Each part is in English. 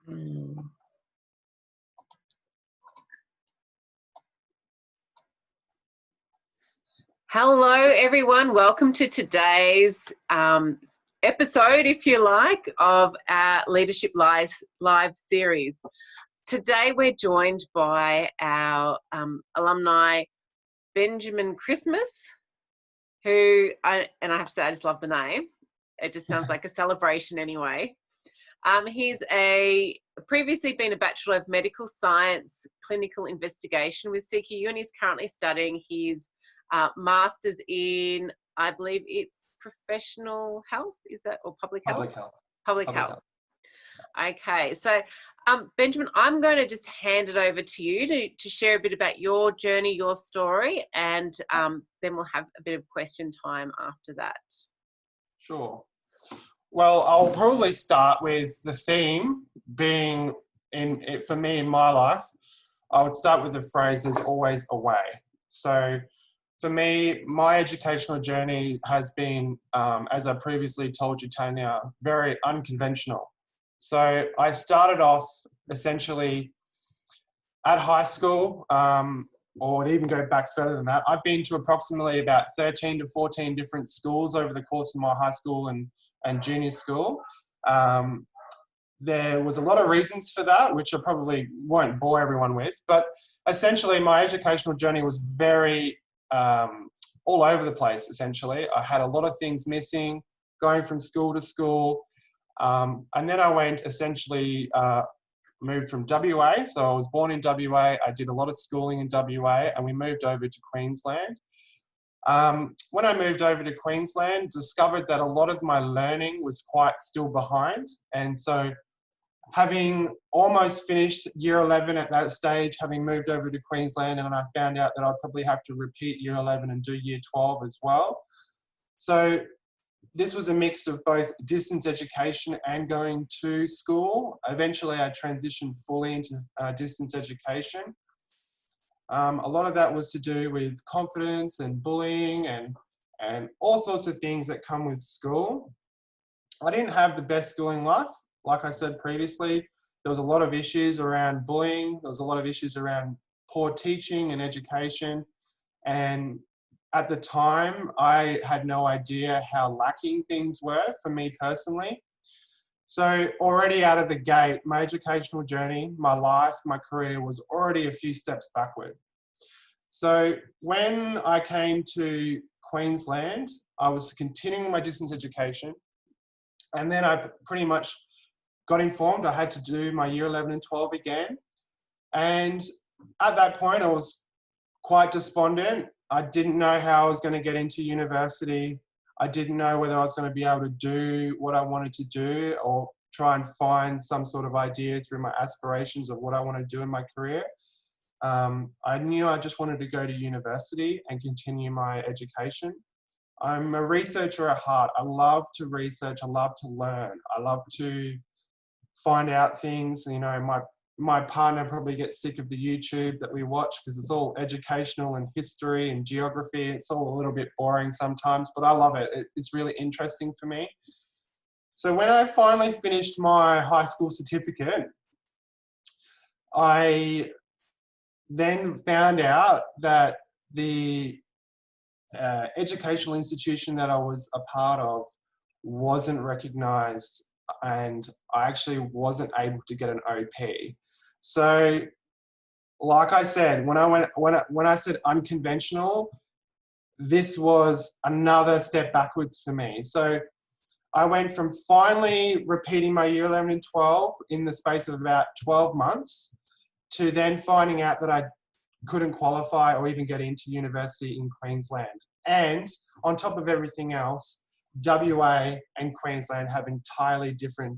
Hmm. Hello, everyone. Welcome to today's episode, if you like, of our Leadership Live series. Today, we're joined by our alumni, Benjamin Christmas, who, I have to say, I just love the name. It just sounds like a celebration anyway. He's previously been a Bachelor of Medical Science Clinical Investigation with CQU, and he's currently studying his Master's in, I believe it's professional health, is that, or public health? Public health. Okay, so Benjamin, I'm going to just hand it over to you to share a bit about your journey, your story, and then we'll have a bit of question time after that. Sure. Well, I'll probably start with the theme being, for me in my life, I would start with the phrase, there's always a way. So for me, my educational journey has been, as I previously told you, Tanya, very unconventional. So I started off essentially at high school, or even go back further than that. I've been to approximately about 13 to 14 different schools over the course of my high school and junior school. There was a lot of reasons for that, which I probably won't bore everyone with, but essentially my educational journey was very all over the place, essentially. I had a lot of things missing, going from school to school, and then I went essentially, moved from WA, so I was born in WA, I did a lot of schooling in WA, and we moved over to Queensland. When I moved over to Queensland, discovered that a lot of my learning was quite still behind, and so having almost finished year 11 at that stage, having moved over to Queensland, and I found out that I'd probably have to repeat year 11 and do year 12 as well. So this was a mix of both distance education and going to school. Eventually, I transitioned fully into distance education. A lot of that was to do with confidence and bullying and all sorts of things that come with school. I didn't have the best schooling life. Like I said previously, there was a lot of issues around bullying. There was a lot of issues around poor teaching and education. And at the time, I had no idea how lacking things were for me personally. So already out of the gate, my educational journey, my life, my career was already a few steps backward. So when I came to Queensland, I was continuing my distance education. And then I pretty much got informed I had to do my year 11 and 12 again. And at that point, I was quite despondent. I didn't know how I was going to get into university. I didn't know whether I was going to be able to do what I wanted to do or try and find some sort of idea through my aspirations of what I want to do in my career. I knew I just wanted to go to university and continue my education. I'm a researcher at heart. I love to research. I love to learn. I love to find out things. You know, my partner probably gets sick of the YouTube that we watch because it's all educational and history and geography. It's all a little bit boring sometimes, but I love it. It's really interesting for me. So when I finally finished my high school certificate, I then found out that the educational institution that I was a part of wasn't recognised, and I actually wasn't able to get an OP. So, like I said, when I said unconventional, this was another step backwards for me. So I went from finally repeating my year 11 and 12 in the space of about 12 months to then finding out that I couldn't qualify or even get into university in Queensland. And on top of everything else, WA and Queensland have entirely different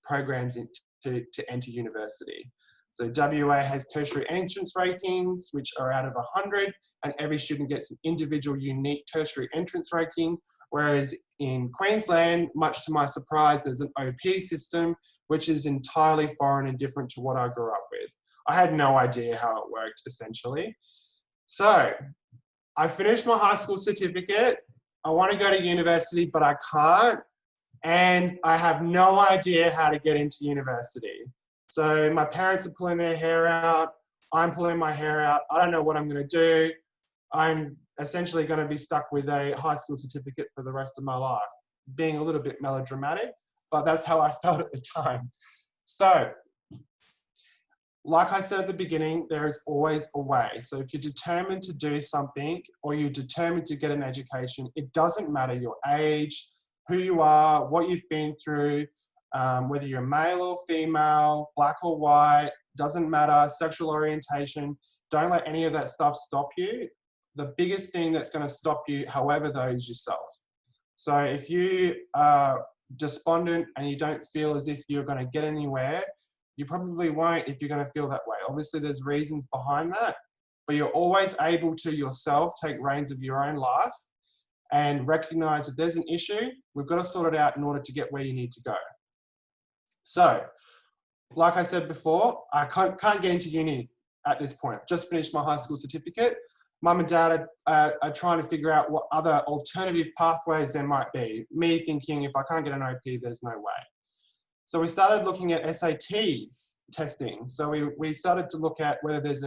programs to enter university. So WA has tertiary entrance rankings, which are out of 100, and every student gets an individual unique tertiary entrance ranking, whereas in Queensland, much to my surprise, there's an OP system, which is entirely foreign and different to what I grew up with. I had no idea how it worked, essentially. So I finished my high school certificate. I want to go to university, but I can't. and I have no idea how to get into university. So my parents are pulling their hair out. I'm pulling my hair out. I don't know what I'm going to do. I'm essentially going to be stuck with a high school certificate for the rest of my life, being a little bit melodramatic, but that's how I felt at the time. So, like I said at the beginning, there is always a way. So if you're determined to do something or you're determined to get an education, it doesn't matter your age, who you are, what you've been through, whether you're male or female, black or white, doesn't matter, sexual orientation. Don't let any of that stuff stop you. The biggest thing that's going to stop you, however, though, is yourself. So if you are despondent and you don't feel as if you're going to get anywhere, you probably won't if you're going to feel that way. Obviously, there's reasons behind that, but you're always able to yourself take reins of your own life and recognize if there's an issue, we've got to sort it out in order to get where you need to go. So, like I said before, I can't get into uni at this point. I've just finished my high school certificate. Mum and Dad are trying to figure out what other alternative pathways there might be. Me thinking, if I can't get an OP, there's no way. So we started looking at SATs testing. So we started to look at whether there's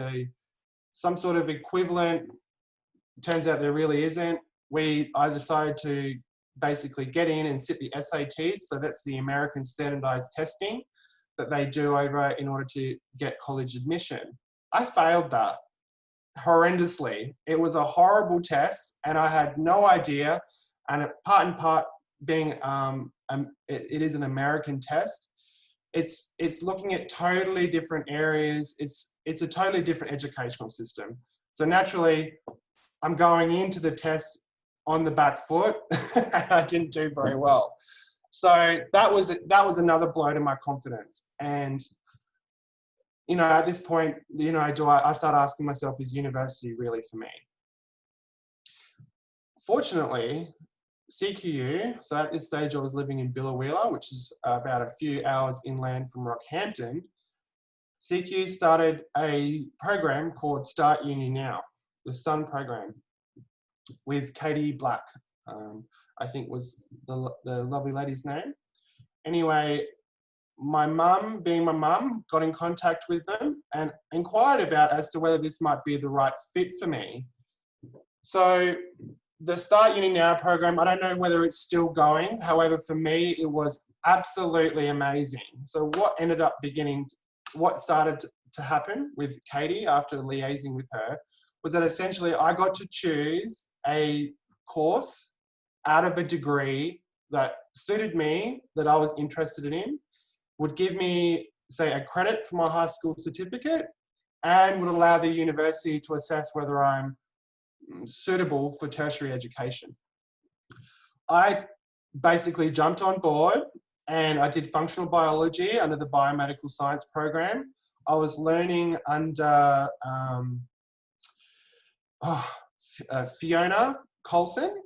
some sort of equivalent. Turns out there really isn't. I decided to basically get in and sit the SATs. So that's the American standardized testing that they do over in order to get college admission. I failed that horrendously. It was a horrible test and I had no idea. And part and part being, it is an American test. It's looking at totally different areas. It's a totally different educational system. So naturally, I'm going into the test on the back foot. I didn't do very well. So that was another blow to my confidence. And at this point, I start asking myself, is university really for me? Fortunately, CQU, so at this stage I was living in Biloela, which is about a few hours inland from Rockhampton. CQU started a program called Start Uni Now, the SUN program, with Katie Black, I think was the lovely lady's name. Anyway, my mum, being my mum, got in contact with them and inquired about as to whether this might be the right fit for me. So the Start Uni Now program, I don't know whether it's still going. However, for me, it was absolutely amazing. So what started to happen with Katie after liaising with her was that essentially I got to choose a course out of a degree that suited me, that I was interested in, would give me, say, a credit for my high school certificate, and would allow the university to assess whether I'm suitable for tertiary education. I basically jumped on board and I did functional biology under the biomedical science program. I was learning under Fiona Colson,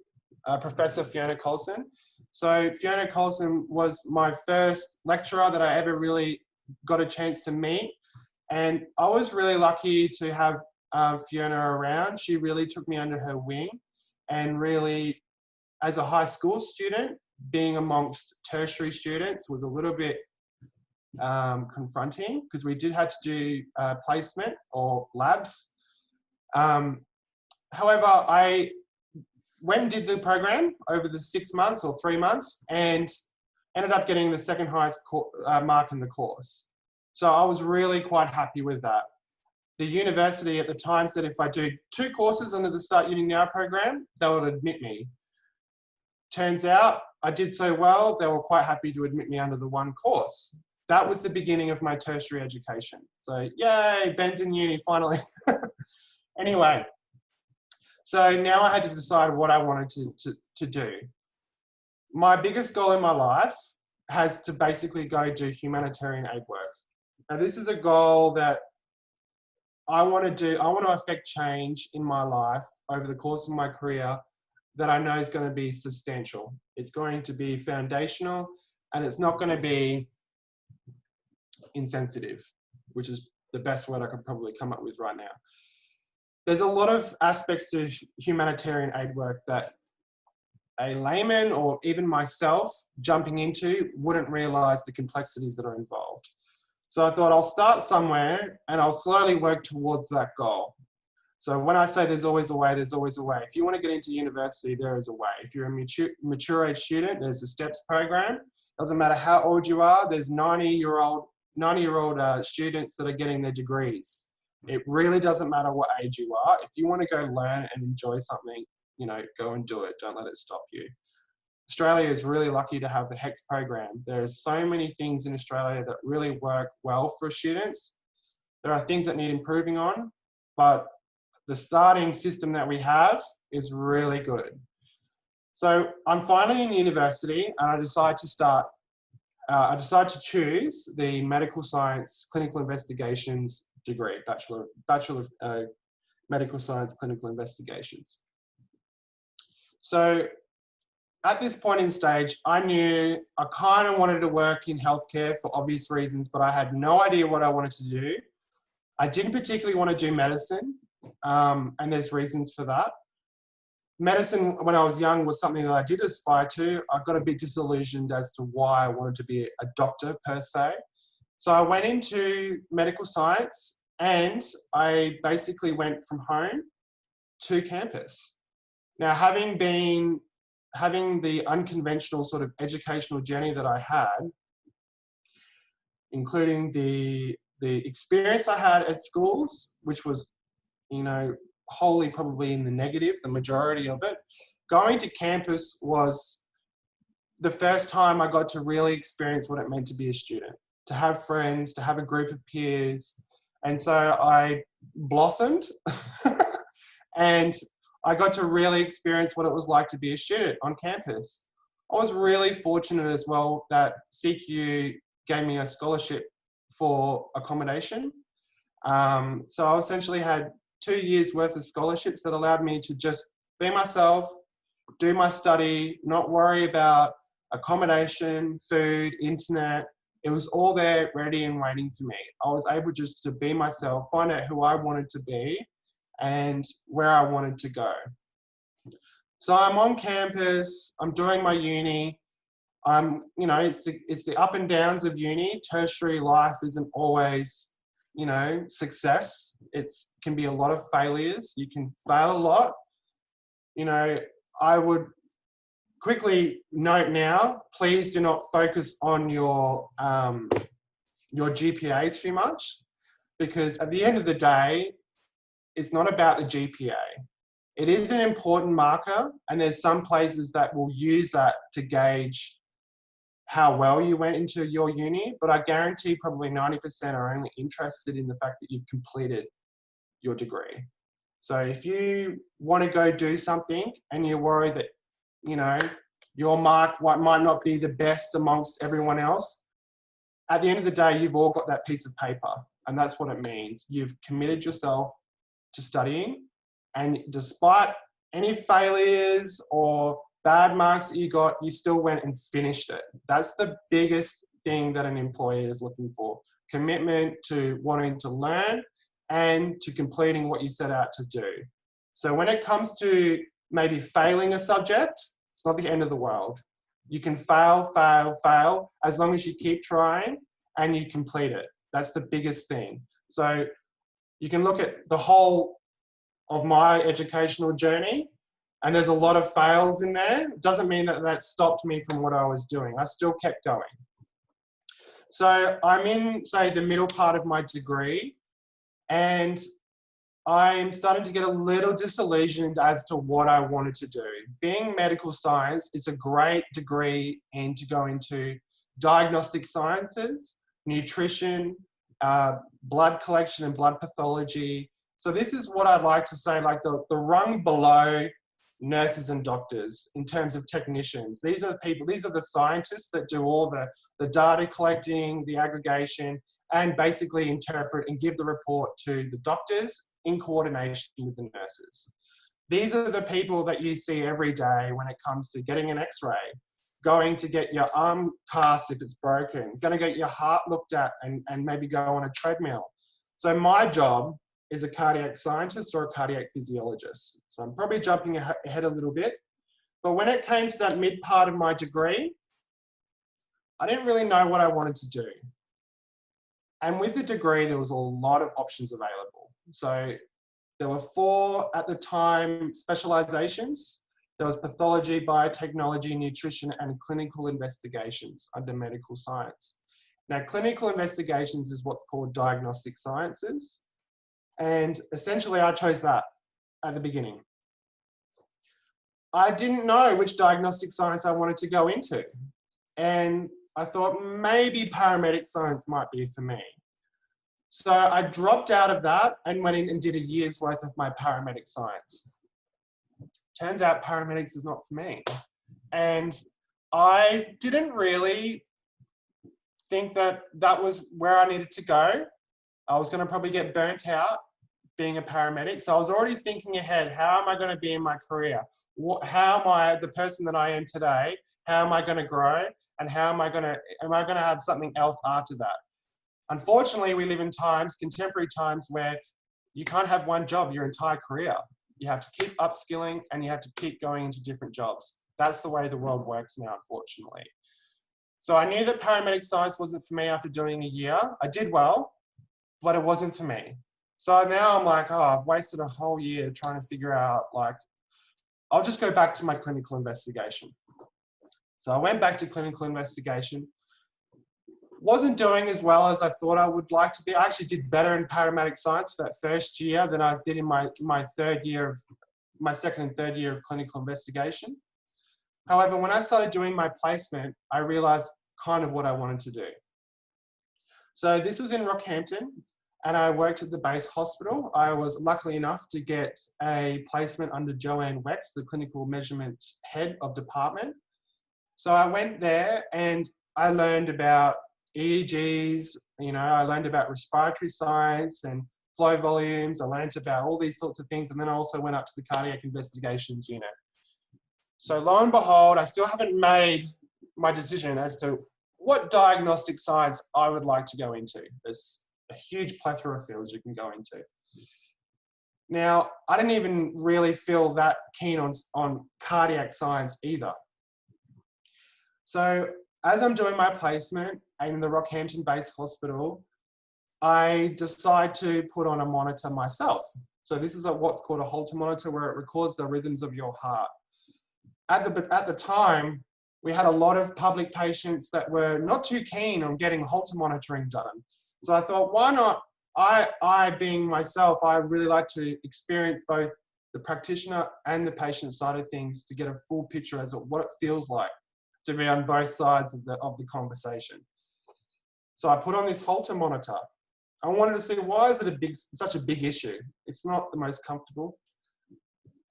Professor Fiona Colson. So Fiona Colson was my first lecturer that I ever really got a chance to meet. And I was really lucky to have Fiona around. She really took me under her wing, and really, as a high school student, being amongst tertiary students was a little bit confronting, because we did have to do placement or labs. However, I went and did the program over the 6 months or 3 months and ended up getting the second highest mark in the course. So I was really quite happy with that. The university at the time said if I do 2 courses under the Start Uni Now program, they would admit me. Turns out I did so well, they were quite happy to admit me under the 1 course. That was the beginning of my tertiary education. So yay, Ben's in uni finally. Anyway, so now I had to decide what I wanted to do. My biggest goal in my life has to basically go do humanitarian aid work. Now this is a goal that I want to do. I want to affect change in my life over the course of my career that I know is going to be substantial. It's going to be foundational, and it's not going to be insensitive, which is the best word I could probably come up with right now. There's a lot of aspects to humanitarian aid work that a layman or even myself jumping into wouldn't realize the complexities that are involved. So I thought I'll start somewhere and I'll slowly work towards that goal. So when I say there's always a way, there's always a way. If you want to get into university, there is a way. If you're a mature age student, there's the STEPS program. Doesn't matter how old you are, there's 90-year-old students that are getting their degrees. It really doesn't matter what age you are. If you want to go learn and enjoy something, you know, go and do it. Don't let it stop you. Australia is really lucky to have the HEX program. There's so many things in Australia that really work well for students. There are things that need improving on, but the starting system that we have is really good. So I'm finally in university and I decide to choose the Medical Science Clinical Investigations degree, Bachelor of Medical Science Clinical Investigations. So at this point in stage, I knew I kind of wanted to work in healthcare for obvious reasons, but I had no idea what I wanted to do. I didn't particularly want to do medicine, and there's reasons for that. Medicine, when I was young, was something that I did aspire to. I got a bit disillusioned as to why I wanted to be a doctor per se. So I went into medical science and I basically went from home to campus. Now, having the unconventional sort of educational journey that I had, including the experience I had at schools, which was, you know, wholly probably in the negative, the majority of it, going to campus was the first time I got to really experience what it meant to be a student, to have friends, to have a group of peers. And so I blossomed and I got to really experience what it was like to be a student on campus. I was really fortunate as well that CQ gave me a scholarship for accommodation. So I essentially had 2 years worth of scholarships that allowed me to just be myself, do my study, not worry about accommodation, food, internet. It was all there ready and waiting for me. I was able just to be myself, find out who I wanted to be and where I wanted to go. So I'm on campus, I'm doing my uni. You know, it's the up and downs of uni. Tertiary life isn't always, you know, success. It can be a lot of failures. You can fail a lot. You know, I would quickly note now, please do not focus on your GPA too much, because at the end of the day, it's not about the GPA. It is an important marker, and there's some places that will use that to gauge how well you went into your uni, but I guarantee probably 90% are only interested in the fact that you've completed your degree. So if you want to go do something and you're worried that, you know, your mark might not be the best amongst everyone else, at the end of the day, you've all got that piece of paper, and that's what it means. You've committed yourself to studying, and despite any failures or bad marks that you got, you still went and finished it. That's the biggest thing that an employer is looking for. Commitment to wanting to learn and to completing what you set out to do. So when it comes to maybe failing a subject, it's not the end of the world. You can fail, as long as you keep trying and you complete it. That's the biggest thing. So you can look at the whole of my educational journey, and there's a lot of fails in there. It doesn't mean that that stopped me from what I was doing. I still kept going. So I'm in, say, the middle part of my degree, and I'm starting to get a little disillusioned as to what I wanted to do. Being medical science is a great degree in to go into diagnostic sciences, nutrition, blood collection and blood pathology. So this is what I'd like to say, like the rung below nurses and doctors in terms of technicians. These are the people, these are the scientists that do all the data collecting, the aggregation, and basically interpret and give the report to the doctors in coordination with the nurses. These are the people that you see every day when it comes to getting an x-ray, going to get your arm cast if it's broken, going to get your heart looked at and maybe go on a treadmill. So my job is a cardiac scientist or a cardiac physiologist. So I'm probably jumping ahead a little bit, But when it came to that mid part of my degree, I didn't really know what I wanted to do. And with the degree, there was a lot of options available. So there were 4 at the time specializations. There was pathology, biotechnology, nutrition, and clinical investigations under medical science. Now, clinical investigations is what's called diagnostic sciences. And essentially, I chose that at the beginning. I didn't know which diagnostic science I wanted to go into. And I thought maybe paramedic science might be for me. So I dropped out of that and went in and did a year's worth of my paramedic science. Turns out paramedics is not for me. And I didn't really think that that was where I needed to go. I was going to probably get burnt out being a paramedic. So I was already thinking ahead, how am I going to be in my career? How am I the person that I am today? How am I going to grow? And how am I going to have something else after that? Unfortunately, we live in times, contemporary times, where you can't have one job your entire career. You have to keep upskilling and you have to keep going into different jobs. That's the way the world works now, unfortunately. So I knew that paramedic science wasn't for me after doing a year. I did well, but it wasn't for me. So now I'm like, oh, I've wasted a whole year trying to figure out, like, I'll just go back to my clinical investigation. So I went back to clinical investigation. Wasn't doing as well as I thought I would like to be. I actually did better in paramedic science for that first year than I did in my second and third year of clinical investigation. However, when I started doing my placement, I realized kind of what I wanted to do. So this was in Rockhampton, and I worked at the base hospital. I was lucky enough to get a placement under Joanne Wex, the clinical measurement head of department. So I went there and I learned about EEGs, I learned about respiratory science and flow volumes. I learned about all these sorts of things. And then I also went up to the cardiac investigations unit. So lo and behold, I still haven't made my decision as to what diagnostic science I would like to go into. There's a huge plethora of fields you can go into. Now, I didn't even really feel that keen on cardiac science either. So as I'm doing my placement in the Rockhampton-based hospital, I decide to put on a monitor myself. So this is what's called a Holter monitor, where it records the rhythms of your heart. At the time, we had a lot of public patients that were not too keen on getting Holter monitoring done. So I thought, why not? I being myself, I really like to experience both the practitioner and the patient side of things to get a full picture as to what it feels like to be on both sides of the conversation. So I put on this Holter monitor. I wanted to see, why is it such a big issue? It's not the most comfortable,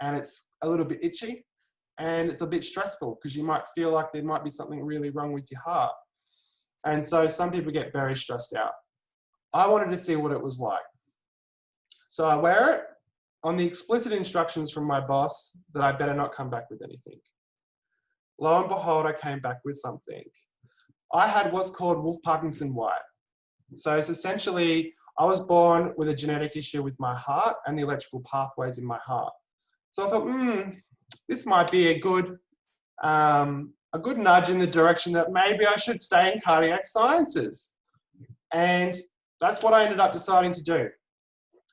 and it's a little bit itchy, and it's a bit stressful because you might feel like there might be something really wrong with your heart. And so some people get very stressed out. I wanted to see what it was like. So I wear it on the explicit instructions from my boss that I better not come back with anything. Lo and behold, I came back with something. I had what's called Wolff-Parkinson-White. So it's essentially, I was born with a genetic issue with my heart and the electrical pathways in my heart. So I thought, this might be a good nudge in the direction that maybe I should stay in cardiac sciences. And that's what I ended up deciding to do.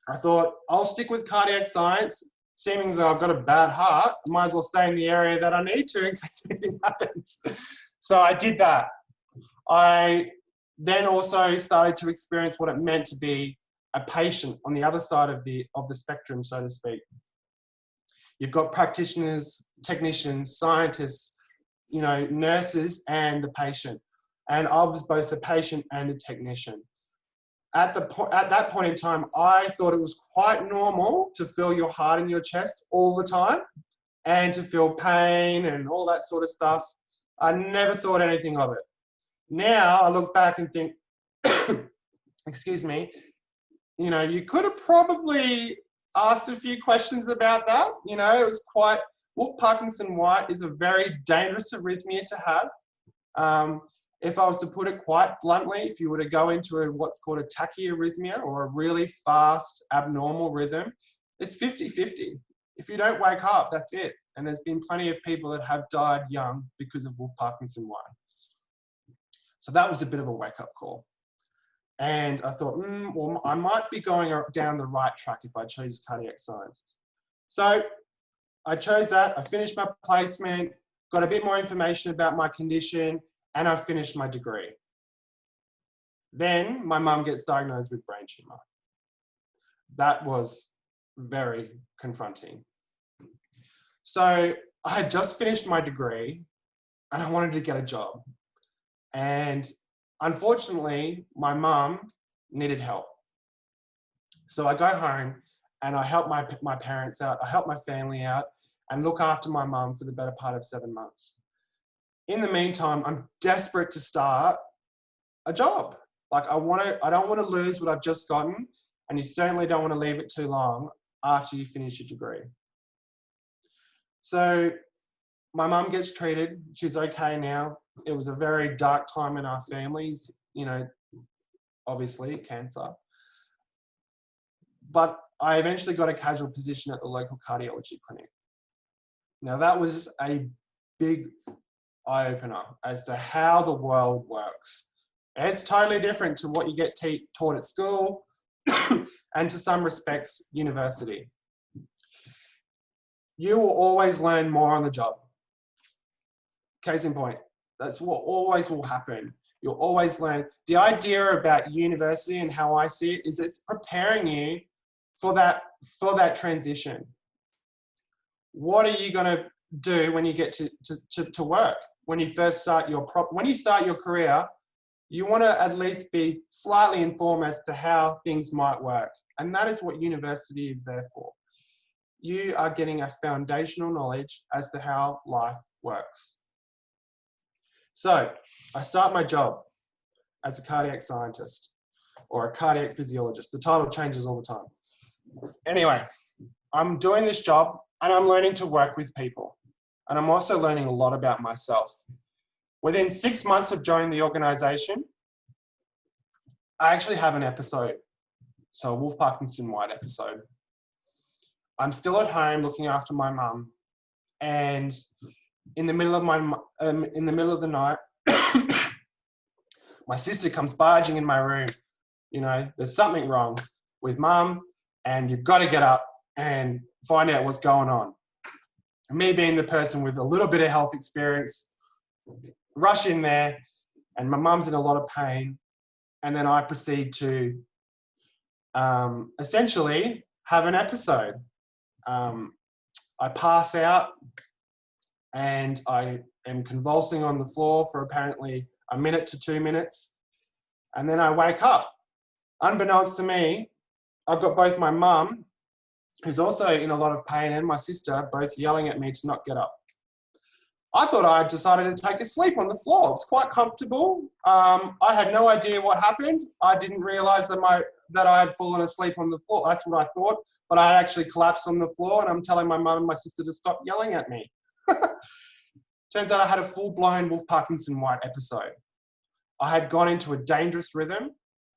I thought, I'll stick with cardiac science. Seeming as though I've got a bad heart, I might as well stay in the area that I need to in case anything happens. So I did that. I then also started to experience what it meant to be a patient on the other side of the spectrum, so to speak. You've got practitioners, technicians, scientists, nurses, and the patient. And I was both a patient and a technician. At that point in time, I thought it was quite normal to feel your heart in your chest all the time and to feel pain and all that sort of stuff. I never thought anything of it. Now I look back and think, excuse me, you could have probably asked a few questions about that. It was quite, Wolff-Parkinson-White is a very dangerous arrhythmia to have. If I was to put it quite bluntly, if you were to go into what's called a tachyarrhythmia, or a really fast abnormal rhythm, it's 50-50. If you don't wake up, that's it. And there's been plenty of people that have died young because of Wolff-Parkinson White. So that was a bit of a wake-up call. And I thought, well, I might be going down the right track if I chose cardiac sciences. So I chose that. I finished my placement, got a bit more information about my condition, and I finished my degree. Then my mum gets diagnosed with brain tumor. That was very confronting. So I had just finished my degree and I wanted to get a job. And unfortunately, my mum needed help. So I go home and I help my parents out, I help my family out and look after my mum for the better part of 7 months. In the meantime, I'm desperate to start a job. Like I don't want to lose what I've just gotten, and you certainly don't want to leave it too long after you finish your degree. So my mum gets treated. She's okay now. It was a very dark time in our families, you know, obviously cancer. But I eventually got a casual position at the local cardiology clinic. Now that was a big eye-opener as to how the world works. It's totally different to what you get taught at school and to some respects, university. You will always learn more on the job. Case in point, that's what always will happen. You'll always learn. The idea about university and how I see it is it's preparing you for that transition. What are you going to do when you get to work? When you first start when you start your career, you want to at least be slightly informed as to how things might work. And that is what university is there for. You are getting a foundational knowledge as to how life works. So I start my job as a cardiac scientist or a cardiac physiologist. The title changes all the time. Anyway, I'm doing this job and I'm learning to work with people. And I'm also learning a lot about myself. Within 6 months of joining the organization, I actually have an episode. So a Wolff-Parkinson White episode. I'm still at home looking after my mum, and in the middle of the night, my sister comes barging in my room. You know, there's something wrong with mum, and you've got to get up and find out what's going on. Me being the person with a little bit of health experience, rush in there, and my mum's in a lot of pain, and then I proceed to essentially have an episode. I pass out and I am convulsing on the floor for apparently a minute to 2 minutes, and then I wake up. Unbeknownst to me, I've got both my mum, who's also in a lot of pain, and my sister both yelling at me to not get up. I thought I had decided to take a sleep on the floor. It's quite comfortable. I had no idea what happened. I didn't realize that I had fallen asleep on the floor. That's what I thought. But I had actually collapsed on the floor, and I'm telling my mum and my sister to stop yelling at me. Turns out I had a full-blown Wolff-Parkinson White episode. I had gone into a dangerous rhythm.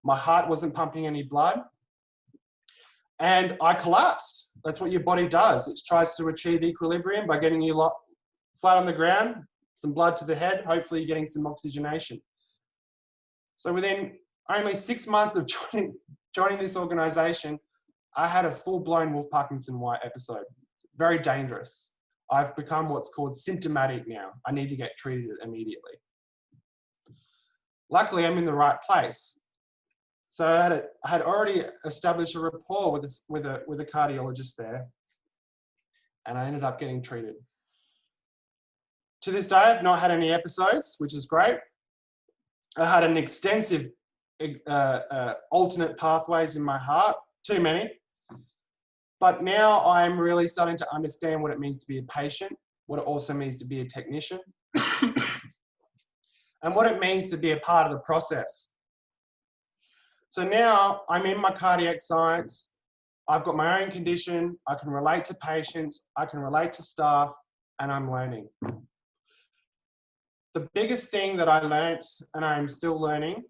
My heart wasn't pumping any blood. And I collapsed. That's what your body does. It tries to achieve equilibrium by getting you flat on the ground, some blood to the head, hopefully you're getting some oxygenation. So within only 6 months of joining this organization, I had a full-blown Wolff-Parkinson White episode. Very dangerous. I've become what's called symptomatic now. I need to get treated immediately. Luckily, I'm in the right place. So I had already established a rapport with a cardiologist there, and I ended up getting treated. To this day, I've not had any episodes, which is great. I had an extensive alternate pathways in my heart, too many. But now I'm really starting to understand what it means to be a patient, what it also means to be a technician, and what it means to be a part of the process. So now I'm in my cardiac science. I've got my own condition. I can relate to patients. I can relate to staff, and I'm learning. The biggest thing that I learnt, and I'm still learning,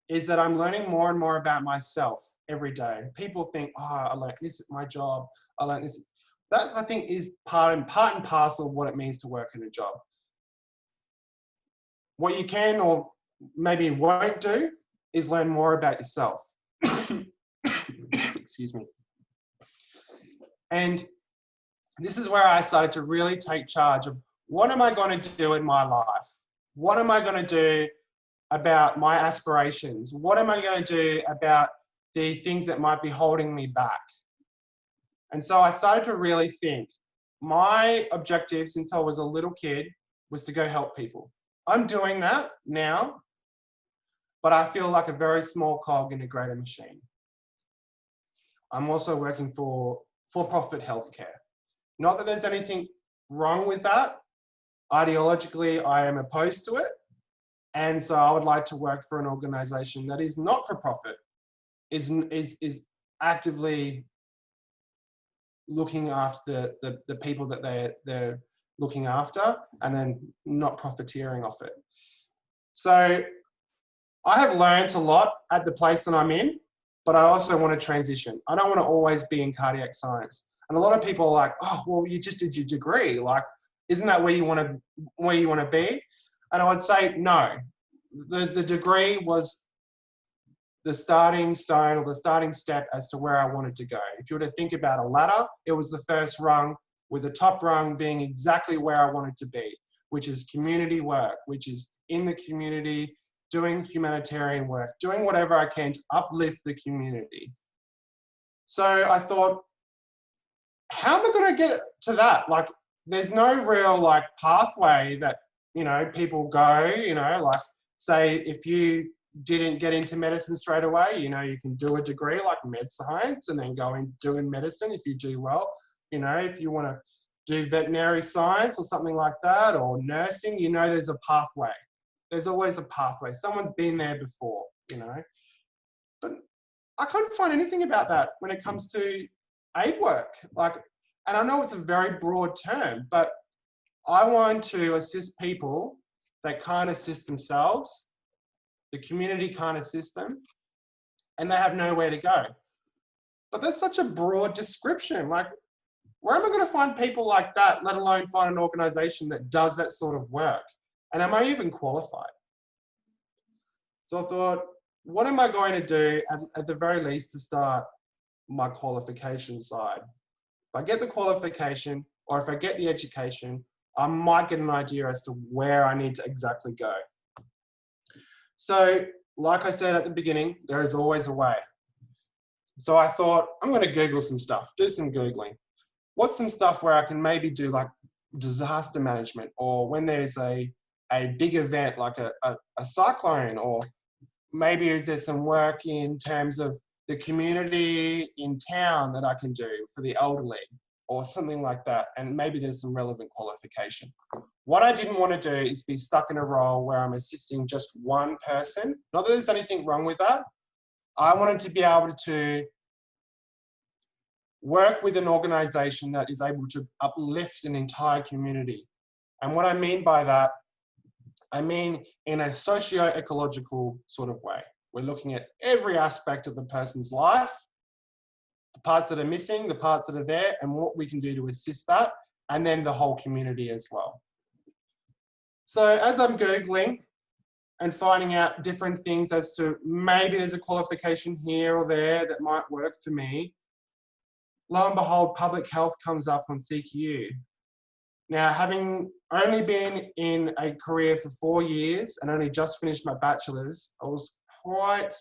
is that I'm learning more and more about myself every day. People think, oh, I learned this at my job. I learned this. That, I think, is part and parcel of what it means to work in a job. What you can or maybe won't do is learn more about yourself. Excuse me. And this is where I started to really take charge of what am I going to do in my life? What am I going to do about my aspirations? What am I going to do about the things that might be holding me back? And so I started to really think. My objective since I was a little kid was to go help people. I'm doing that now, but I feel like a very small cog in a greater machine. I'm also working for for-profit healthcare. Not that there's anything wrong with that. Ideologically, I am opposed to it. And so I would like to work for an organization that is not for profit, is actively looking after the people that they're looking after, and then not profiteering off it. So I have learned a lot at the place that I'm in, but I also want to transition. I don't want to always be in cardiac science. And a lot of people are like, oh, well, you just did your degree. Like, isn't that where you want to be? And I would say, no. The degree was the starting stone or the starting step as to where I wanted to go. If you were to think about a ladder, it was the first rung, with the top rung being exactly where I wanted to be, which is community work, which is in the community, doing humanitarian work, doing whatever I can to uplift the community. So I thought, how am I going to get to that? Like, there's no real like pathway that, you know, people go, you know, like say if you didn't get into medicine straight away, you know, you can do a degree like med science and then go and do in medicine if you do well. You know, if you want to do veterinary science or something like that, or nursing, you know, there's a pathway. There's always a pathway. Someone's been there before, you know. But I couldn't find anything about that when it comes to aid work. Like, and I know it's a very broad term, but I want to assist people that can't assist themselves. The community can't assist them, and they have nowhere to go. But that's such a broad description. Like, where am I going to find people like that, let alone find an organization that does that sort of work? And am I even qualified? So I thought, what am I going to do at the very least to start my qualification side? If I get the qualification, or if I get the education, I might get an idea as to where I need to exactly go. So, like I said at the beginning, there is always a way. So I thought, I'm going to Google some stuff, do some Googling. What's some stuff where I can maybe do like disaster management, or when there's a big event like a cyclone, or maybe is there some work in terms of the community in town that I can do for the elderly or something like that, and maybe there's some relevant qualification. What I didn't want to do is be stuck in a role where I'm assisting just one person. Not that there's anything wrong with that. I wanted to be able to work with an organization that is able to uplift an entire community. And what I mean by that, I mean in a socio-ecological sort of way. We're looking at every aspect of the person's life, the parts that are missing, the parts that are there, and what we can do to assist that, and then the whole community as well. So as I'm Googling and finding out different things as to maybe there's a qualification here or there that might work for me, lo and behold, public health comes up on CQ. Now, having only been in a career for 4 years and only just finished my bachelor's, I was quite,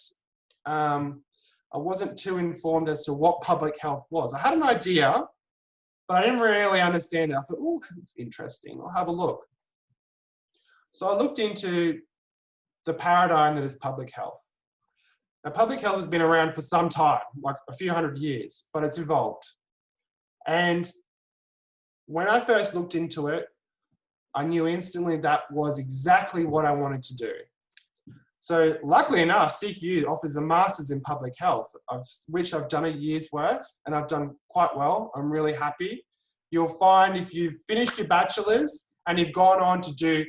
I wasn't too informed as to what public health was. I had an idea, but I didn't really understand it. I thought, oh, that's interesting. I'll have a look. So I looked into the paradigm that is public health. Now, public health has been around for some time, like a few hundred years, but it's evolved. And when I first looked into it, I knew instantly that was exactly what I wanted to do. So luckily enough, CQ offers a master's in public health, of which I've done a year's worth, and I've done quite well. I'm really happy. You'll find if you've finished your bachelor's and you've gone on to do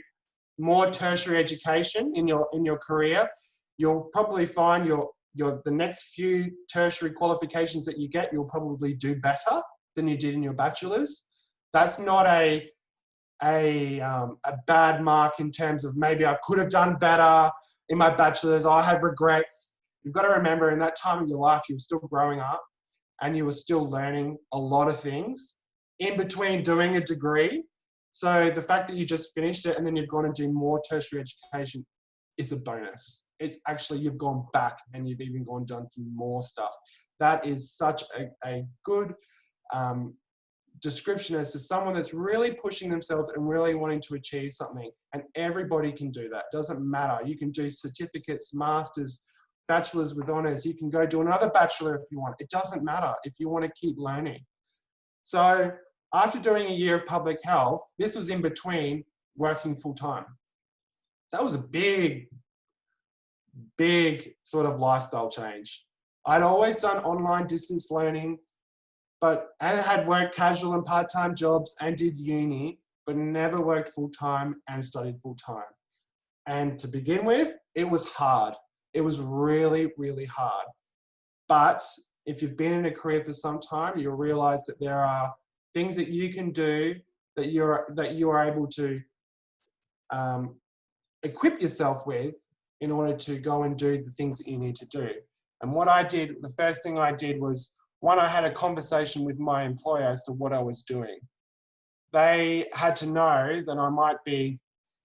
more tertiary education in your career, you'll probably find the next few tertiary qualifications that you get, you'll probably do better than you did in your bachelor's. That's not a bad mark in terms of maybe I could have done better in my bachelor's. I have regrets. You've got to remember in that time of your life, you were still growing up and you were still learning a lot of things in between doing a degree. So the fact that you just finished it and then you've gone and do more tertiary education is a bonus. It's actually, you've gone back and you've even gone and done some more stuff. That is such a good description as to someone that's really pushing themselves and really wanting to achieve something. And everybody can do that. Doesn't matter. You can do certificates, masters, bachelor's with honors. You can go do another bachelor if you want. It doesn't matter if you want to keep learning. So after doing a year of public health, this was in between working full time. That was a big sort of lifestyle change. I'd always done online distance learning, and had worked casual and part-time jobs and did uni, but never worked full-time and studied full-time. And to begin with, it was hard. It was really, really hard. But if you've been in a career for some time, you'll realize that there are things that you can do that you are able to equip yourself with in order to go and do the things that you need to do. And what I did, the first thing I did was, one, I had a conversation with my employer as to what I was doing. They had to know that I might be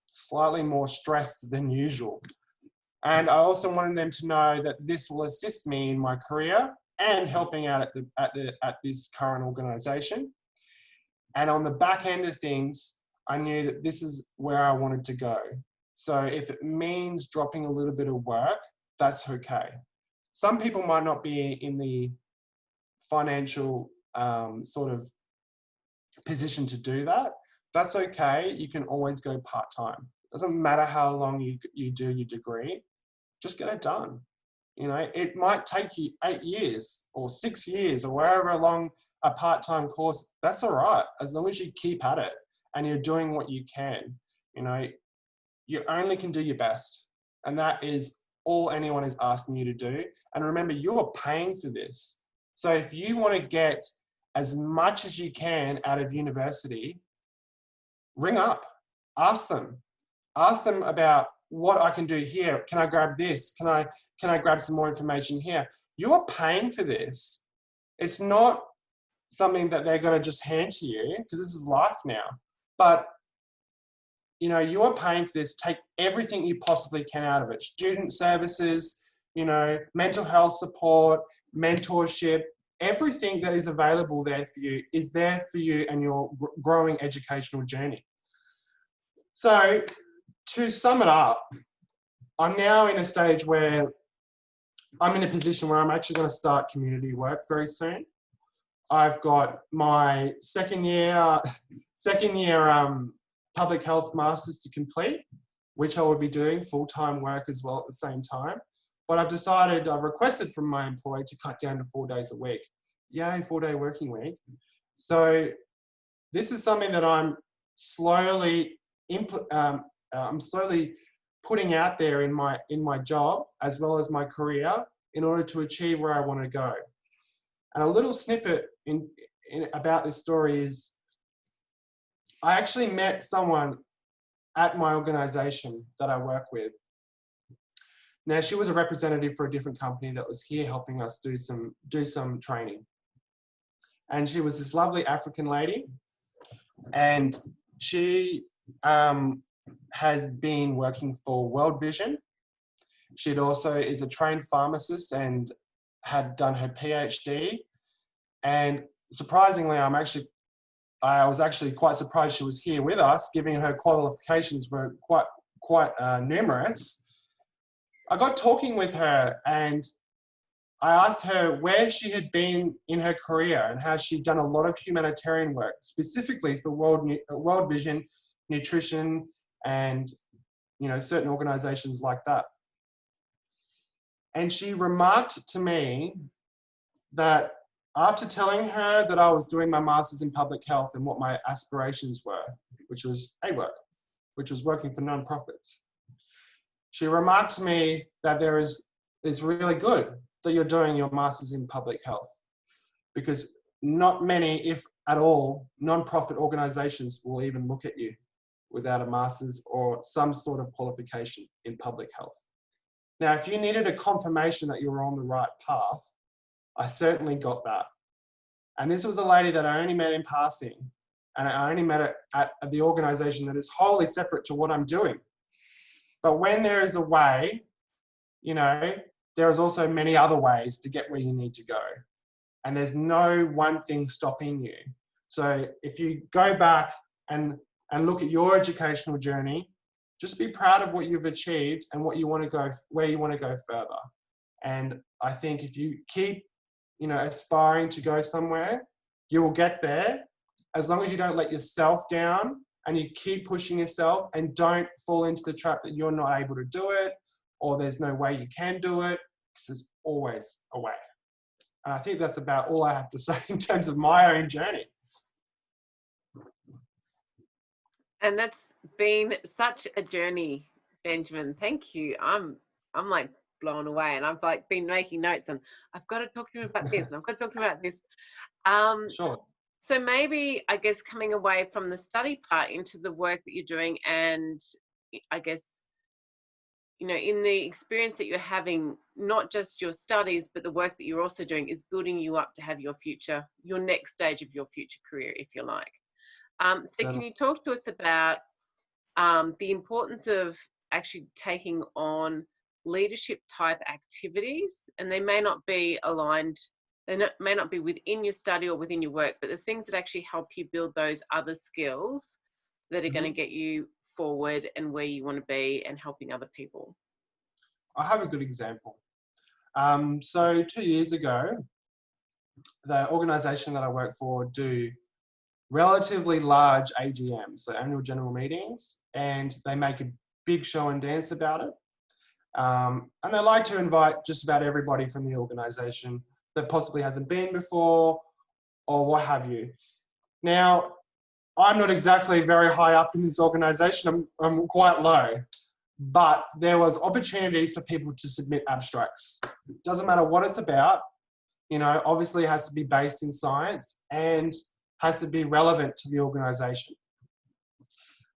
slightly more stressed than usual. And I also wanted them to know that this will assist me in my career and helping out at this current organisation. And on the back end of things, I knew that this is where I wanted to go. So if it means dropping a little bit of work, that's okay. Some people might not be in the financial sort of position to do that. That's okay. You can always go part-time. Doesn't matter how long you do your degree, just get it done. You know, it might take you 8 years or 6 years or wherever long a part-time course, that's all right. As long as you keep at it and you're doing what you can, you know, you only can do your best. And that is all anyone is asking you to do. And remember, you're paying for this. So if you want to get as much as you can out of university, ring up, ask them about what I can do here. Can I grab this? Can I grab some more information here? You're paying for this. It's not something that they're going to just hand to you, because this is life now. But you know, you are paying for this. Take everything you possibly can out of it. Student services, you know, mental health support, mentorship, everything that is available there for you is there for you and your growing educational journey. So to sum it up, I'm now in a stage where I'm in a position where I'm actually going to start community work very soon. I've got my second year public health masters to complete, which I will be doing full-time work as well at the same time. But I've requested from my employer to cut down to 4 days a week. Yay, 4-day working week. So this is something that I'm slowly putting out there in my job as well as my career in order to achieve where I want to go. And a little snippet about this story is I actually met someone at my organization that I work with. Now, she was a representative for a different company that was here helping us do some training. And she was this lovely African lady, and she has been working for World Vision. She also is a trained pharmacist and had done her PhD. And surprisingly, I was actually quite surprised she was here with us, given her qualifications were quite numerous. I got talking with her and I asked her where she had been in her career and how she'd done a lot of humanitarian work, specifically for World Vision, nutrition, and certain organizations like that. And she remarked to me that after telling her that I was doing my master's in public health and what my aspirations were, which was AWORK, which was working for nonprofits, she remarked to me that it's really good that you're doing your master's in public health, because not many, if at all, non-profit organizations will even look at you without a master's or some sort of qualification in public health. Now, if you needed a confirmation that you were on the right path, I certainly got that. And this was a lady that I only met in passing, and I only met her at the organization that is wholly separate to what I'm doing. But when there is a way, you know, there is also many other ways to get where you need to go. And there's no one thing stopping you. So if you go back and look at your educational journey, just be proud of what you've achieved and what you want to go, where you want to go further. And I think if you keep, you know, aspiring to go somewhere, you will get there, as long as you don't let yourself down and you keep pushing yourself and don't fall into the trap that you're not able to do it or there's no way you can do it, because there's always a way. And I think that's about all I have to say in terms of my own journey. And that's been such a journey, Benjamin. Thank you. I'm like blown away, and I've like been making notes, and I've got to talk to you about this, and I've got to talk to you about this. Sure. So maybe, I guess, coming away from the study part into the work that you're doing, and I guess, you know, in the experience that you're having, not just your studies, but the work that you're also doing is building you up to have your future, your next stage of your future career, if you like. So can you talk to us about the importance of actually taking on leadership type activities? And they may not be aligned, may not be within your study or within your work, but the things that actually help you build those other skills that are going to get you forward and where you want to be and helping other people. I have a good example. So 2 years ago, the organization that I work for do relatively large AGMs, so annual general meetings, and they make a big show and dance about it. And they like to invite just about everybody from the organization that possibly hasn't been before or what have you. Now, I'm not exactly very high up in this organization. I'm quite low, but there was opportunities for people to submit abstracts. Doesn't matter what it's about, you know, obviously it has to be based in science and has to be relevant to the organization.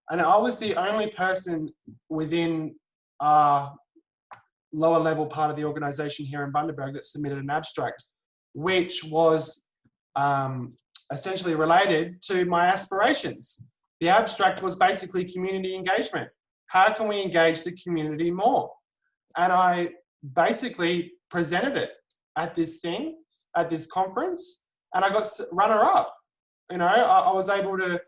And I was the only person within our lower level part of the organization here in Bundaberg that submitted an abstract, which was essentially related to my aspirations. The abstract was basically community engagement. How can we engage the community more? And I basically presented it at this thing, at this conference, and I got runner-up. You know, I was able to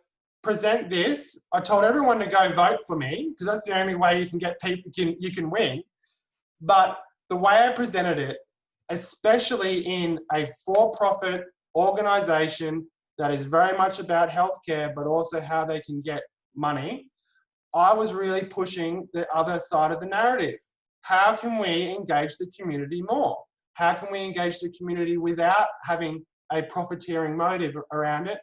present this. I told everyone to go vote for me because that's the only way you can get people, you can win. But the way I presented it, especially in a for-profit organization that is very much about healthcare, but also how they can get money, I was really pushing the other side of the narrative. How can we engage the community more? How can we engage the community without having a profiteering motive around it?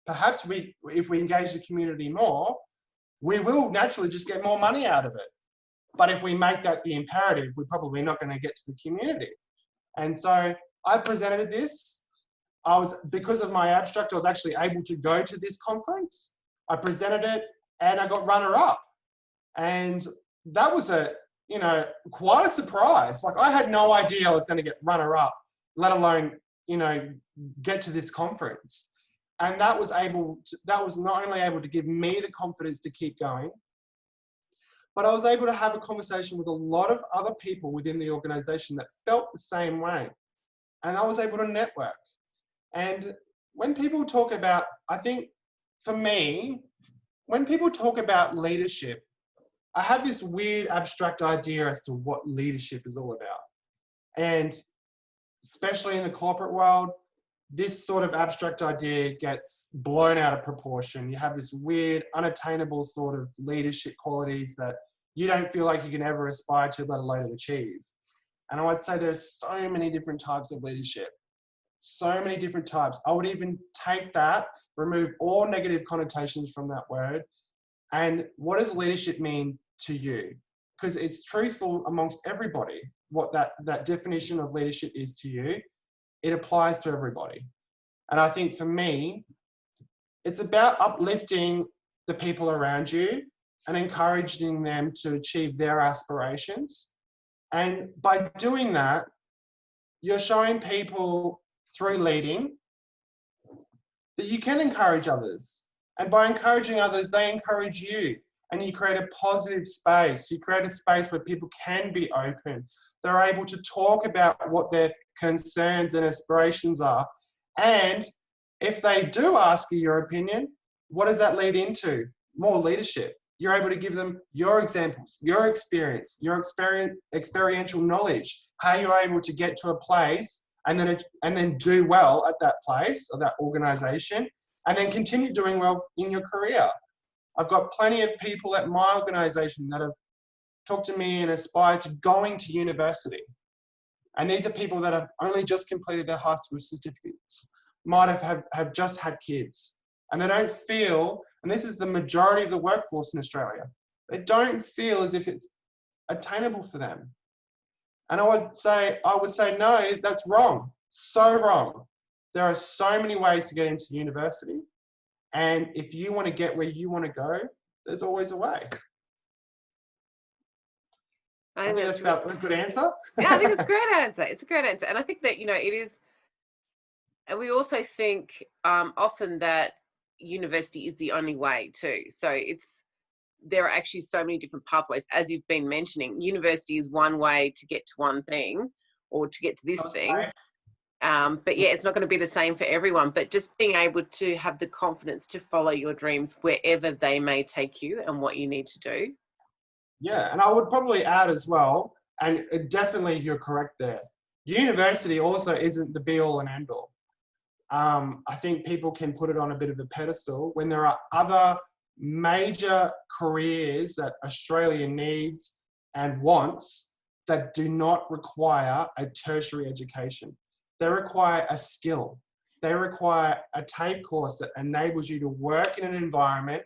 Perhaps if we engage the community more, we will naturally just get more money out of it. But if we make that the imperative, we're probably not going to get to the community. And so I presented this. Because of my abstract, I was actually able to go to this conference. I presented it and I got runner-up. And that was quite a surprise. Like, I had no idea I was going to get runner-up, let alone, get to this conference. And that was not only able to give me the confidence to keep going, but I was able to have a conversation with a lot of other people within the organization that felt the same way. And I was able to network. And when people talk about, I think for me, when people talk about leadership, I have this weird abstract idea as to what leadership is all about. And especially in the corporate world, this sort of abstract idea gets blown out of proportion. You have this weird, unattainable sort of leadership qualities that you don't feel like you can ever aspire to, let alone achieve. And I would say there's so many different types of leadership. So many different types. I would even take that, remove all negative connotations from that word. And what does leadership mean to you? Because it's truthful amongst everybody, what that definition of leadership is to you. It applies to everybody. And I think for me, it's about uplifting the people around you and encouraging them to achieve their aspirations. And by doing that, you're showing people through leading that you can encourage others. And by encouraging others, they encourage you. And you create a positive space. You create a space where people can be open. They're able to talk about what their concerns and aspirations are. And if they do ask you your opinion, what does that lead into? More leadership. You're able to give them your examples, your experience, your experiential knowledge, how you're able to get to a place and then do well at that place or that organization, and then continue doing well in your career. I've got plenty of people at my organization that have talked to me and aspired to going to university. And these are people that have only just completed their high school certificates, might have just had kids. And they don't feel, and this is the majority of the workforce in Australia, they don't feel as if it's attainable for them. And I would say, no, that's wrong. So wrong. There are so many ways to get into university. And if you want to get where you want to go, there's always a way. I think that's about a good answer. Yeah, I think it's a great answer. It's a great answer. And I think that, it is, and we also think often that university is the only way too. So there are actually so many different pathways, as you've been mentioning. University is one way to get to one thing or to get to this thing. But yeah, it's not going to be the same for everyone, but just being able to have the confidence to follow your dreams wherever they may take you and what you need to do. Yeah, and I would probably add as well, and definitely you're correct there, university also isn't the be all and end all. I think people can put it on a bit of a pedestal when there are other major careers that Australia needs and wants that do not require a tertiary education. They require a skill. They require a TAFE course that enables you to work in an environment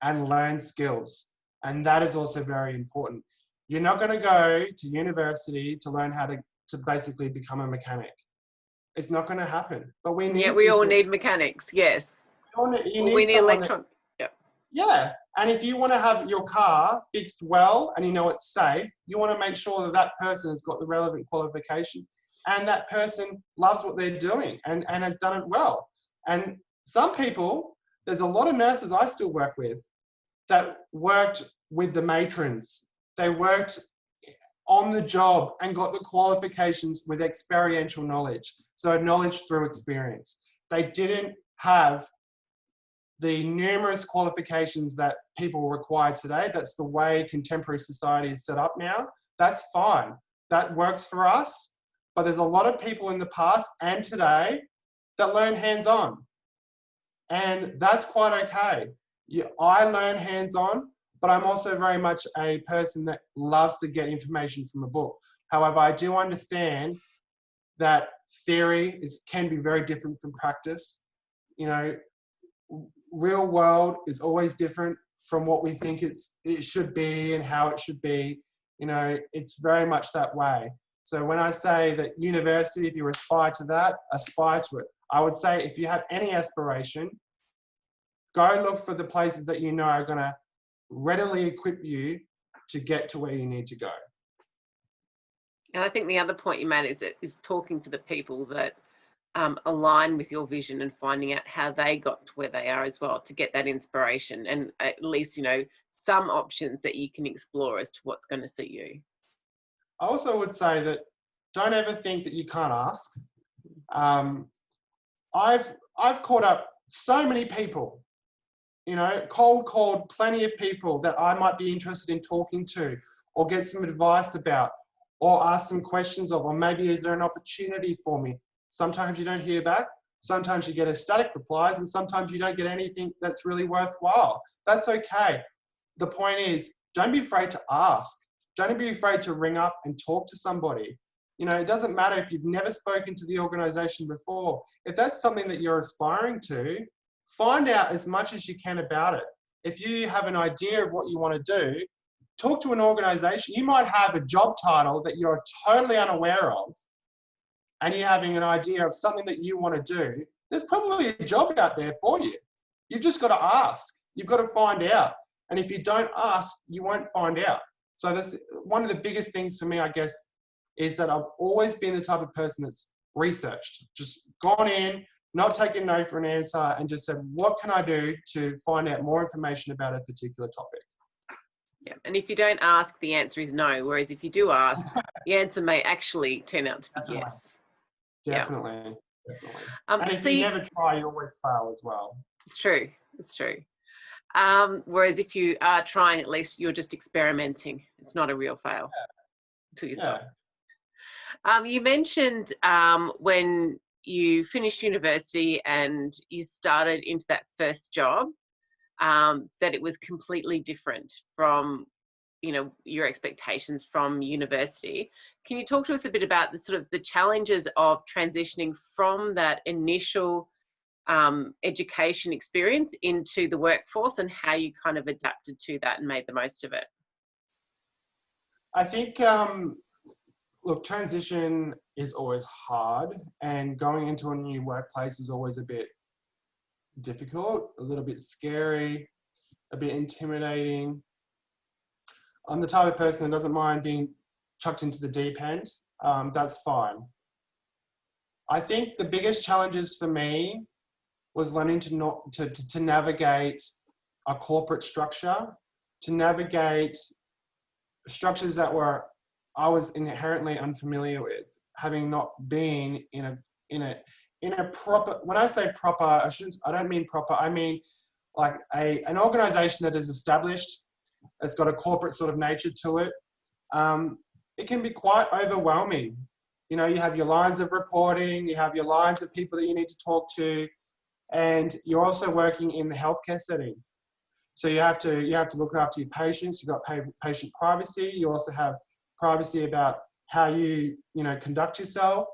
and learn skills. And that is also very important. You're not going to go to university to learn how to basically become a mechanic. It's not going to happen. But we need. Yeah, we all need mechanics. Yes. We need electronics. Yeah. And if you want to have your car fixed well and you know it's safe, you want to make sure that that person has got the relevant qualification and that person loves what they're doing and has done it well. And some people, there's a lot of nurses I still work with that worked with the matrons. They worked on the job and got the qualifications with experiential knowledge. So knowledge through experience. They didn't have the numerous qualifications that people require today. That's the way contemporary society is set up now. That's fine. That works for us. But there's a lot of people in the past and today that learn hands-on. And that's quite okay. I learn hands-on, but I'm also very much a person that loves to get information from a book. However, I do understand that theory can be very different from practice. Real world is always different from what we think it should be and how it should be. It's very much that way. So when I say that university, if you aspire to that, aspire to it. I would say if you have any aspiration, go look for the places that you know are going to readily equip you to get to where you need to go. And I think the other point you made is talking to the people that align with your vision and finding out how they got to where they are as well, to get that inspiration and at least, some options that you can explore as to what's going to suit you. I also would say that don't ever think that you can't ask. I've caught up so many people, cold called plenty of people that I might be interested in talking to or get some advice about or ask some questions of, or maybe is there an opportunity for me? Sometimes you don't hear back. Sometimes you get ecstatic replies and sometimes you don't get anything that's really worthwhile. That's okay. The point is, don't be afraid to ask. Don't be afraid to ring up and talk to somebody. It doesn't matter if you've never spoken to the organization before. If that's something that you're aspiring to, find out as much as you can about it. If you have an idea of what you want to do, talk to an organization. You might have a job title that you're totally unaware of, and you're having an idea of something that you want to do. there's probably a job out there for you. You've just got to ask. You've got to find out. And if you don't ask, you won't find out. So that's one of the biggest things for me, I guess, is that I've always been the type of person that's researched, just gone in, not taken no for an answer, and just said, what can I do to find out more information about a particular topic? Yeah, and if you don't ask, the answer is no. Whereas if you do ask, the answer may actually turn out to be Definitely. yes. Definitely. Definitely. And if you never try, you always fail as well. It's true. It's true. Whereas if you are trying, at least you're just experimenting. It's not a real fail until you stop. You mentioned when you finished university and you started into that first job, that it was completely different from, you know, your expectations from university. Can you talk to us a bit about the sort of the challenges of transitioning from that initial education experience into the workforce and how you kind of adapted to that and made the most of it? I think, look, transition is always hard, and going into a new workplace is always a bit difficult, a little bit scary, a bit intimidating. I'm the type of person that doesn't mind being chucked into the deep end. That's fine. I think the biggest challenges for me was learning to navigate a corporate structure, to navigate structures that I was inherently unfamiliar with, having not been in a proper. When I say proper, I don't mean proper. I mean like an organization that is established, that's got a corporate sort of nature to it. It can be quite overwhelming. You know, you have your lines of reporting, you have your lines of people that you need to talk to, and you're also working in the healthcare setting. So you have to look after your patients. You've got patient privacy. You also have privacy about how you conduct yourself,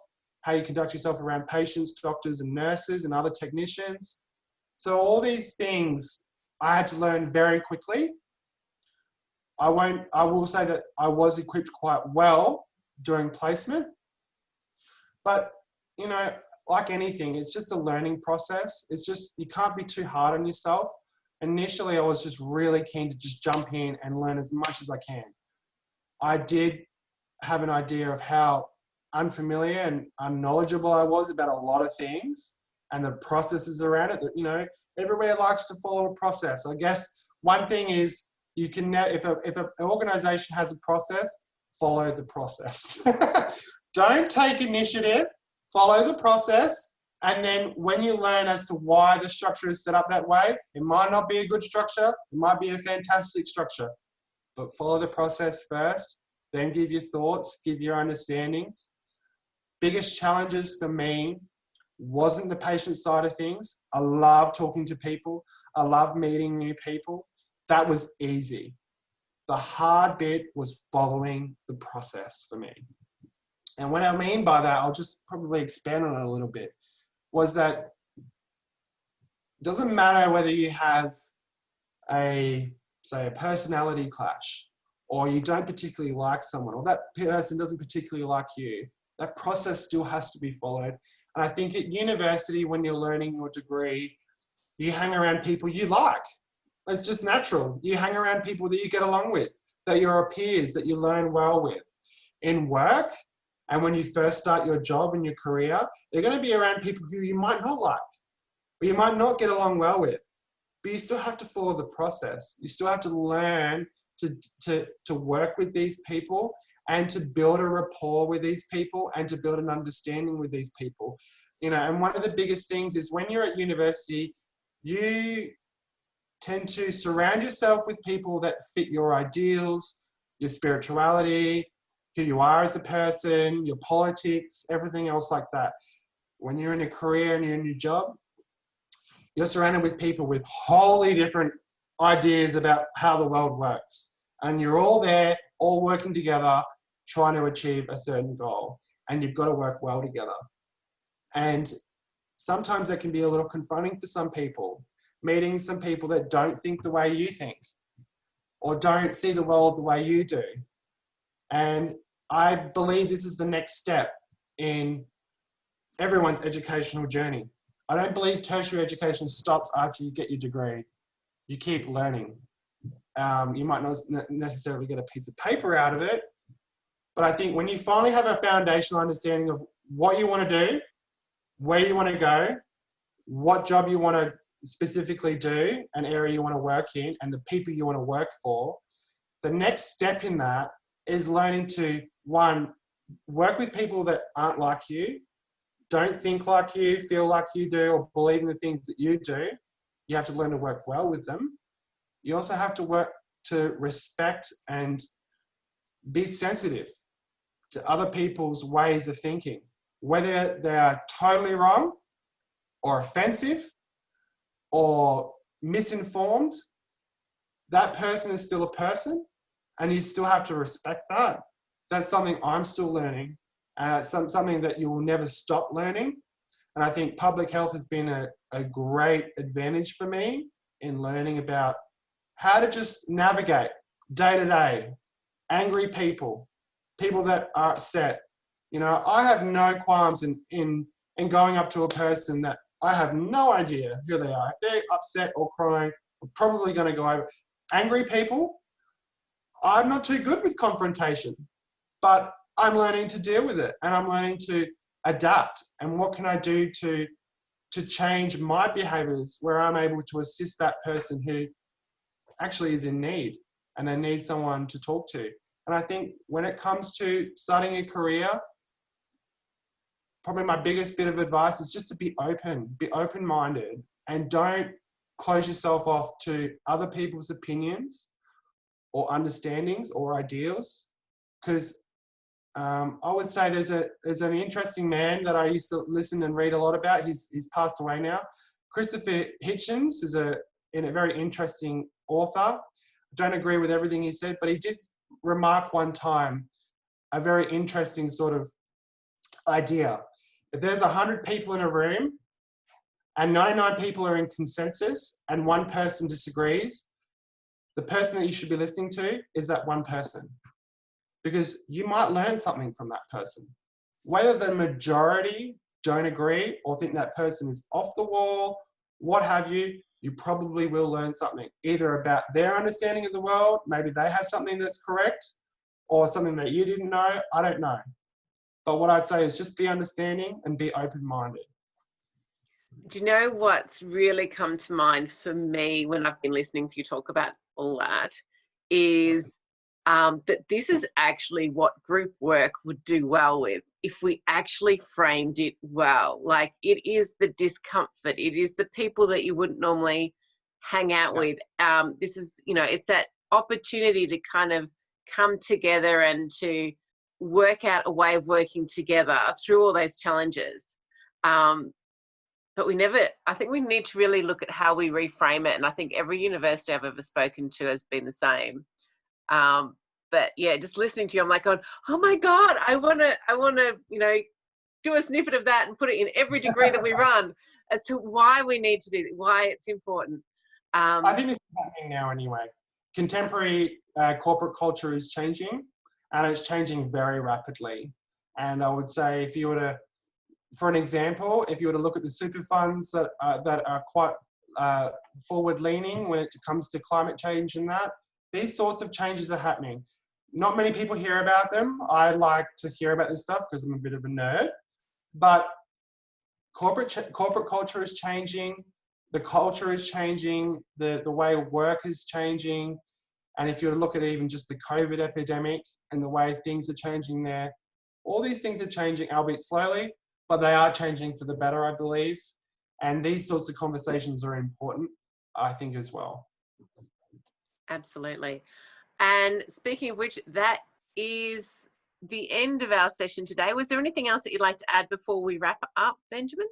how you conduct yourself around patients, doctors and nurses and other technicians. So all these things I had to learn very quickly. I will say that I was equipped quite well during placement, but you know, like anything, it's just a learning process. It's just, you can't be too hard on yourself. Initially, I was just really keen to just jump in and learn as much as I can. I did have an idea of how unfamiliar and unknowledgeable I was about a lot of things and the processes around it. That, you know, everywhere likes to follow a process. I guess one thing is, you can, if an organization has a process, follow the process. Don't take initiative, follow the process, and then when you learn as to why the structure is set up that way, it might not be a good structure, it might be a fantastic structure, but follow the process first, then give your thoughts, give your understandings. Biggest challenges for me wasn't the patient side of things. I love talking to people. I love meeting new people. That was easy. The hard bit was following the process for me. And what I mean by that, I'll just probably expand on it a little bit, was that it doesn't matter whether you have say a personality clash, or you don't particularly like someone, or that person doesn't particularly like you, that process still has to be followed. And I think at university, when you're learning your degree, you hang around people you like. It's just natural. You hang around people that you get along with, that you're peers, that you learn well with. In work, and when you first start your job and your career, you're going to be around people who you might not like, or you might not get along well with. But you still have to follow the process. You still have to learn to work with these people and to build a rapport with these people and to build an understanding with these people. You know, and one of the biggest things is when you're at university, you tend to surround yourself with people that fit your ideals, your spirituality, who you are as a person, your politics, everything else like that. When you're in a career and you're in your job, you're surrounded with people with wholly different ideas about how the world works. And you're all there, all working together, trying to achieve a certain goal. And you've got to work well together. And sometimes that can be a little confronting for some people, meeting some people that don't think the way you think or don't see the world the way you do. And I believe this is the next step in everyone's educational journey. I don't believe tertiary education stops after you get your degree. You keep learning. You might not necessarily get a piece of paper out of it, but I think when you finally have a foundational understanding of what you want to do, where you want to go, what job you want to specifically do, an area you want to work in, and the people you want to work for, the next step in that is learning to, one, work with people that aren't like you, don't think like you, feel like you do, or believe in the things that you do. You have to learn to work well with them. You also have to work to respect and be sensitive to other people's ways of thinking, whether they are totally wrong or offensive or misinformed. That person is still a person, and you still have to respect that. That's something I'm still learning. Something that you will never stop learning. And I think public health has been a great advantage for me in learning about how to just navigate day to day, angry people, people that are upset. You know, I have no qualms in going up to a person that I have no idea who they are. If they're upset or crying, I'm probably going to go over. Angry people, I'm not too good with confrontation, but I'm learning to deal with it, and I'm learning to adapt. And what can I do to change my behaviors where I'm able to assist that person who actually is in need and they need someone to talk to. And I think when it comes to starting a career, probably my biggest bit of advice is just to be open-minded, and don't close yourself off to other people's opinions or understandings or ideals. Because I would say there's an interesting man that I used to listen and read a lot about. He's passed away now. Christopher Hitchens is a very interesting author. I don't agree with everything he said, but he did remark one time a very interesting sort of idea. If there's 100 people in a room and 99 people are in consensus and one person disagrees, the person that you should be listening to is that one person, because you might learn something from that person. Whether the majority don't agree or think that person is off the wall, what have you, you probably will learn something, either about their understanding of the world, maybe they have something that's correct, or something that you didn't know, I don't know. But what I'd say is just be understanding and be open-minded. Do you know what's really come to mind for me when I've been listening to you talk about all that is that this is actually what group work would do well with if we actually framed it well. Like, it is the discomfort, it is the people that you wouldn't normally hang out with. This is, you know, it's that opportunity to kind of come together and to work out a way of working together through all those challenges. But I think we need to really look at how we reframe it. And I think every university I've ever spoken to has been the same. But yeah, just listening to you, I'm like, oh my God, I want to, you know, do a snippet of that and put it in every degree that we run as to why we need to do it, why it's important. I think this is happening now anyway. Contemporary corporate culture is changing, and it's changing very rapidly. And I would say, if you were to, for an example, if you were to look at the super funds that are quite forward-leaning when it comes to climate change and that, these sorts of changes are happening. Not many people hear about them. I like to hear about this stuff because I'm a bit of a nerd. But corporate culture is changing. The culture is changing. The way work is changing. And if you were to look at even just the COVID epidemic and the way things are changing there, all these things are changing, albeit slowly, but they are changing for the better, I believe. And these sorts of conversations are important, I think, as well. Absolutely. And speaking of which, that is the end of our session today. Was there anything else that you'd like to add before we wrap up, Benjamin?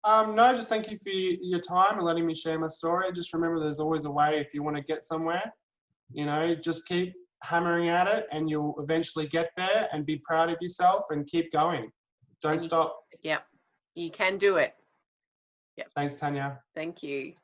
No, just thank you for your time and letting me share my story. Just remember, there's always a way if you want to get somewhere. You know, just keep hammering at it and you'll eventually get there, and be proud of yourself and keep going. Don't stop. Yeah, you can do it. Yeah. Thanks, Tanya. Thank you.